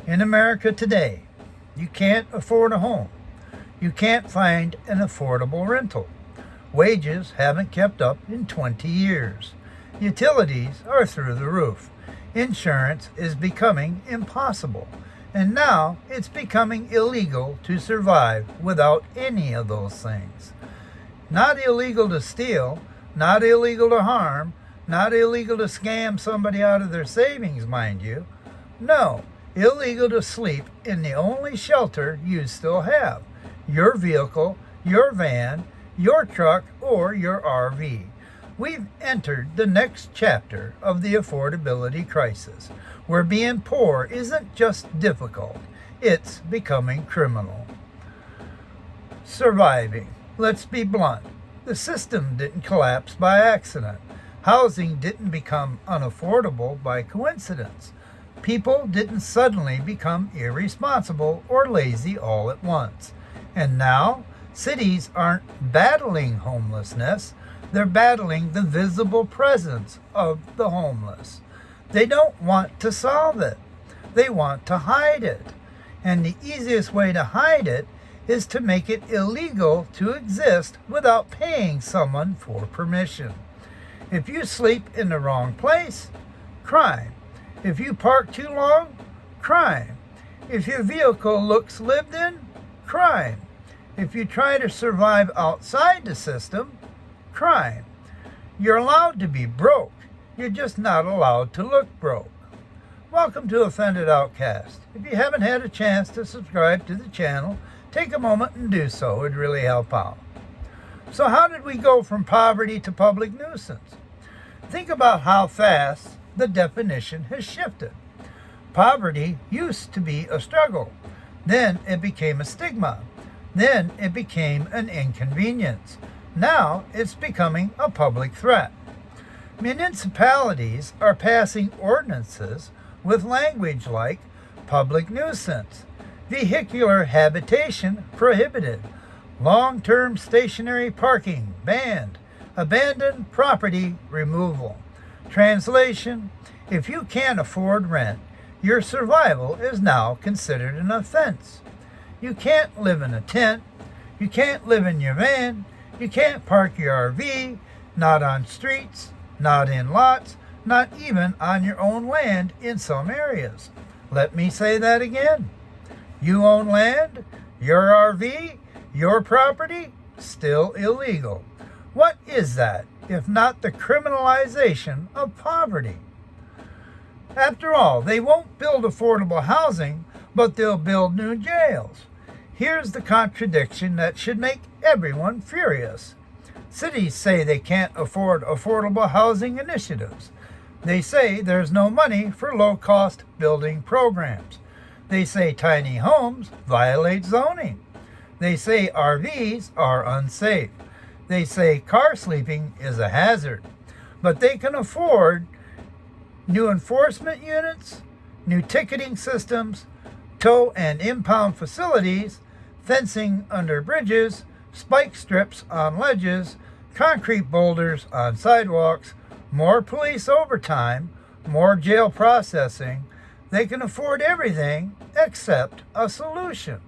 In America today, you can't afford a home. You can't find an affordable rental. Wages haven't kept up in 20 years. Utilities are through the roof. Insurance is becoming impossible. And now it's becoming illegal to survive without any of those things. Not illegal to steal, not illegal to harm, not illegal to scam somebody out of their savings, mind you. No, illegal to sleep in the only shelter you still have. Your vehicle, your van, your truck, or your RV. We've entered the next chapter of the affordability crisis, where being poor isn't just difficult, it's becoming criminal. Surviving. Let's be blunt. The system didn't collapse by accident. Housing didn't become unaffordable by coincidence. People didn't suddenly become irresponsible or lazy all at once. And now, cities aren't battling homelessness, they're battling the visible presence of the homeless. They don't want to solve it. They want to hide it. And the easiest way to hide it is to make it illegal to exist without paying someone for permission. If you sleep in the wrong place, crime. If you park too long, crime. If your vehicle looks lived in, crime. If you try to survive outside the system, crime. You're allowed to be broke. You're just not allowed to look broke. Welcome to Offended Outcast. If you haven't had a chance to subscribe to the channel, take a moment and do so. It'd really help out. So how did we go from poverty to public nuisance? Think about how fast the definition has shifted. Poverty used to be a struggle. Then it became a stigma. Then it became an inconvenience. Now it's becoming a public threat. Municipalities are passing ordinances with language like public nuisance, vehicular habitation prohibited, long-term stationary parking banned, abandoned property removal. Translation: if you can't afford rent, your survival is now considered an offense. You can't live in a tent. You can't live in your van. You can't park your RV, not on streets, not in lots, not even on your own land in some areas. Let me say that again. You own land, your RV, your property, still illegal. What is that if not the criminalization of poverty? After all, they won't build affordable housing, but they'll build new jails. Here's the contradiction that should make everyone furious. Cities say they can't afford affordable housing initiatives. They say there's no money for low-cost building programs. They say tiny homes violate zoning. They say RVs are unsafe. They say car sleeping is a hazard. But they can afford new enforcement units, new ticketing systems, tow and impound facilities, fencing under bridges, spike strips on ledges, concrete boulders on sidewalks, more police overtime, more jail processing. They can afford everything except a solution.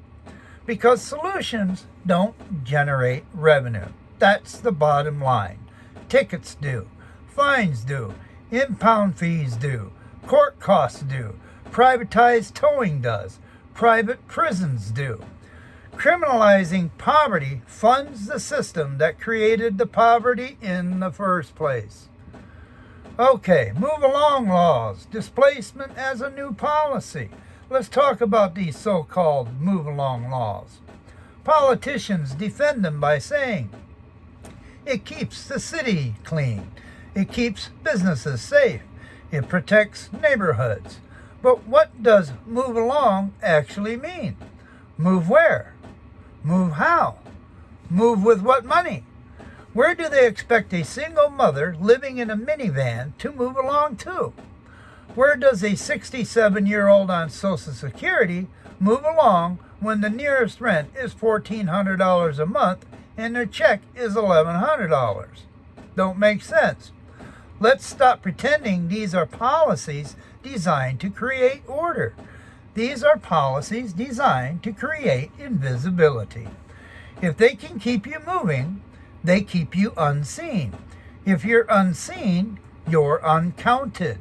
Because solutions don't generate revenue. That's the bottom line. Tickets do. Fines do. Impound fees do. Court costs do. Privatized towing does. Private prisons do. Criminalizing poverty funds the system that created the poverty in the first place. Okay, move along laws. Displacement as a new policy. Let's talk about these so-called move along laws. Politicians defend them by saying, it keeps the city clean. It keeps businesses safe. It protects neighborhoods. But what does move along actually mean? Move where? Move how? Move with what money? Where do they expect a single mother living in a minivan to move along to? Where does a 67-year-old on Social Security move along when the nearest rent is $1,400 a month and their check is $1,100? Don't make sense. Let's stop pretending these are policies designed to create order. These are policies designed to create invisibility. If they can keep you moving, they keep you unseen. If you're unseen, you're uncounted.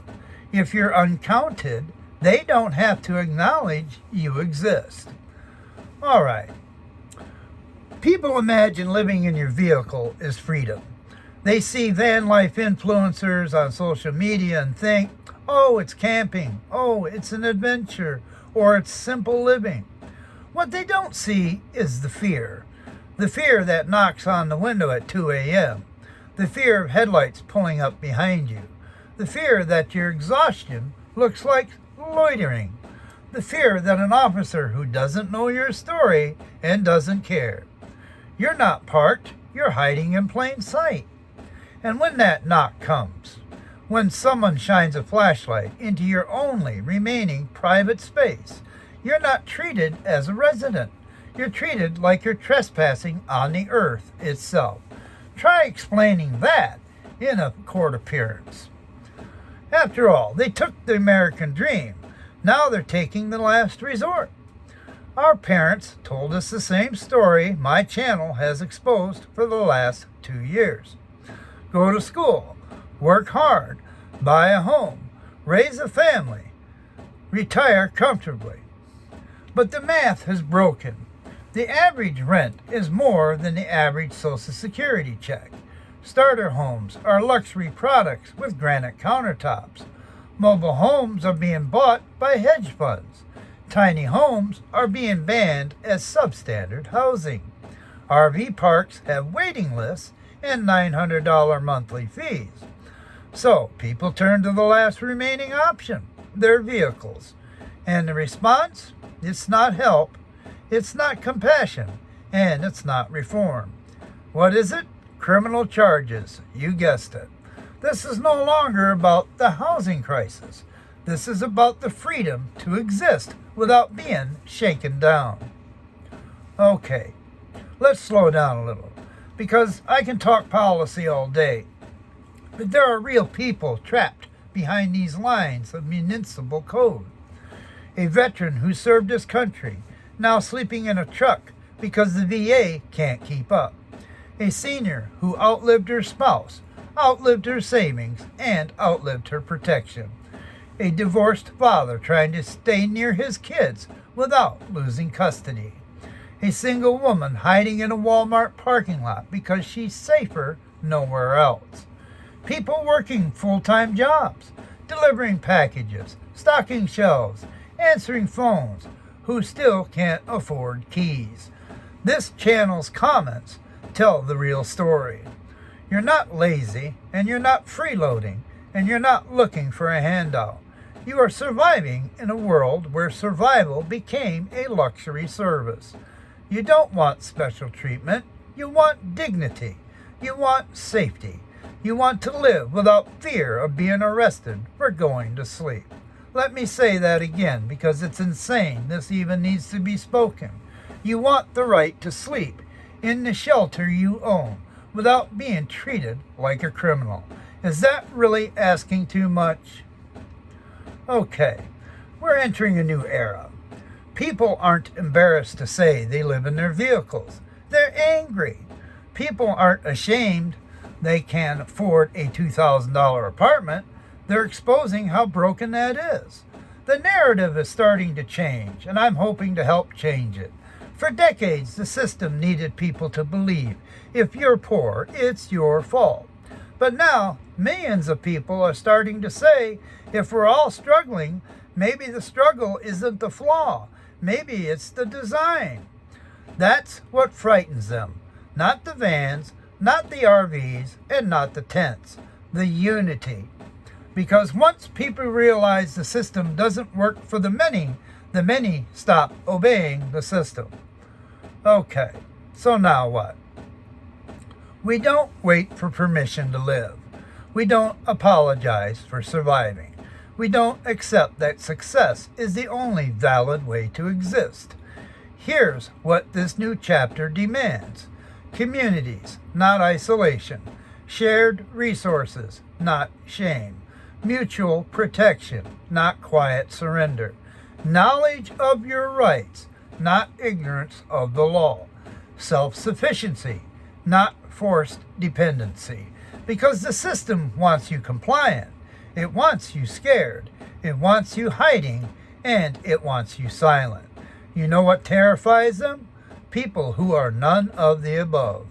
If you're uncounted, they don't have to acknowledge you exist. All right. People imagine living in your vehicle is freedom. They see van life influencers on social media and think, oh, it's camping, oh, it's an adventure, or it's simple living. What they don't see is the fear that knocks on the window at 2 a.m., the fear of headlights pulling up behind you, the fear that your exhaustion looks like loitering, the fear that an officer who doesn't know your story and doesn't care. You're not parked, you're hiding in plain sight. And when that knock comes, when someone shines a flashlight into your only remaining private space, you're not treated as a resident. You're treated like you're trespassing on the earth itself. Try explaining that in a court appearance. After all, they took the American dream. Now they're taking the last resort. Our parents told us the same story my channel has exposed for the last 2 years. Go to school, work hard, buy a home, raise a family, retire comfortably. But the math has broken. The average rent is more than the average Social Security check. Starter homes are luxury products with granite countertops. Mobile homes are being bought by hedge funds. Tiny homes are being banned as substandard housing. RV parks have waiting lists and $900 monthly fees. So people turn to the last remaining option, their vehicles. And the response? It's not help, it's not compassion, and it's not reform. What is it? Criminal charges. You guessed it. This is no longer about the housing crisis. This is about the freedom to exist without being shaken down. Okay, let's slow down a little, because I can talk policy all day. But there are real people trapped behind these lines of municipal code. A veteran who served his country, now sleeping in a truck because the VA can't keep up. A senior who outlived her spouse, outlived her savings, and outlived her protection. A divorced father trying to stay near his kids without losing custody. A single woman hiding in a Walmart parking lot because she's safer nowhere else. People working full-time jobs, delivering packages, stocking shelves, answering phones, who still can't afford keys. This channel's comments tell the real story. You're not lazy, and you're not freeloading, and you're not looking for a handout. You are surviving in a world where survival became a luxury service. You don't want special treatment. You want dignity. You want safety. You want to live without fear of being arrested for going to sleep. Let me say that again, because it's insane this even needs to be spoken. You want the right to sleep in the shelter you own without being treated like a criminal. Is that really asking too much? Okay, we're entering a new era. People aren't embarrassed to say they live in their vehicles. They're angry. People aren't ashamed they can't afford a $2,000 apartment. They're exposing how broken that is. The narrative is starting to change, and I'm hoping to help change it. For decades, the system needed people to believe if you're poor, it's your fault. But now, millions of people are starting to say, if we're all struggling, maybe the struggle isn't the flaw. Maybe it's the design. That's what frightens them. Not the vans, not the RVs, and not the tents. The unity. Because once people realize the system doesn't work for the many stop obeying the system. Okay, so now what? We don't wait for permission to live. We don't apologize for surviving. We don't accept that success is the only valid way to exist. Here's what this new chapter demands. Communities, not isolation. Shared resources, not shame. Mutual protection, not quiet surrender. knowledge of your rights, not ignorance of the law, self-sufficiency, not forced dependency, because the system wants you compliant, it wants you scared, it wants you hiding, and it wants you silent. You know what terrifies them? People who are none of the above.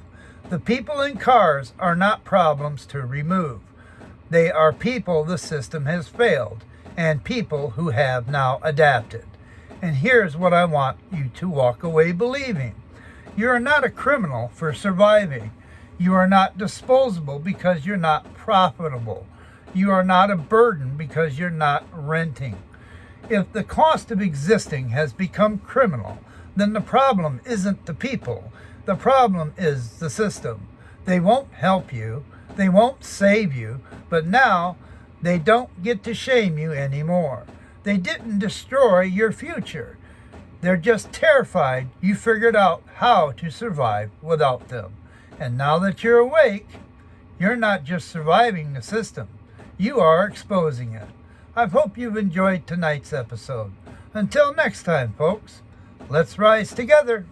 The people in cars are not problems to remove. They are people the system has failed, and people who have now adapted. And here's what I want you to walk away believing. You are not a criminal for surviving. You are not disposable because you're not profitable. You are not a burden because you're not renting. If the cost of existing has become criminal, then the problem isn't the people. The problem is the system. They won't help you. They won't save you. But now they don't get to shame you anymore. They didn't destroy your future. They're just terrified you figured out how to survive without them. And now that you're awake, you're not just surviving the system. You are exposing it. I hope you've enjoyed tonight's episode. Until next time, folks, let's rise together.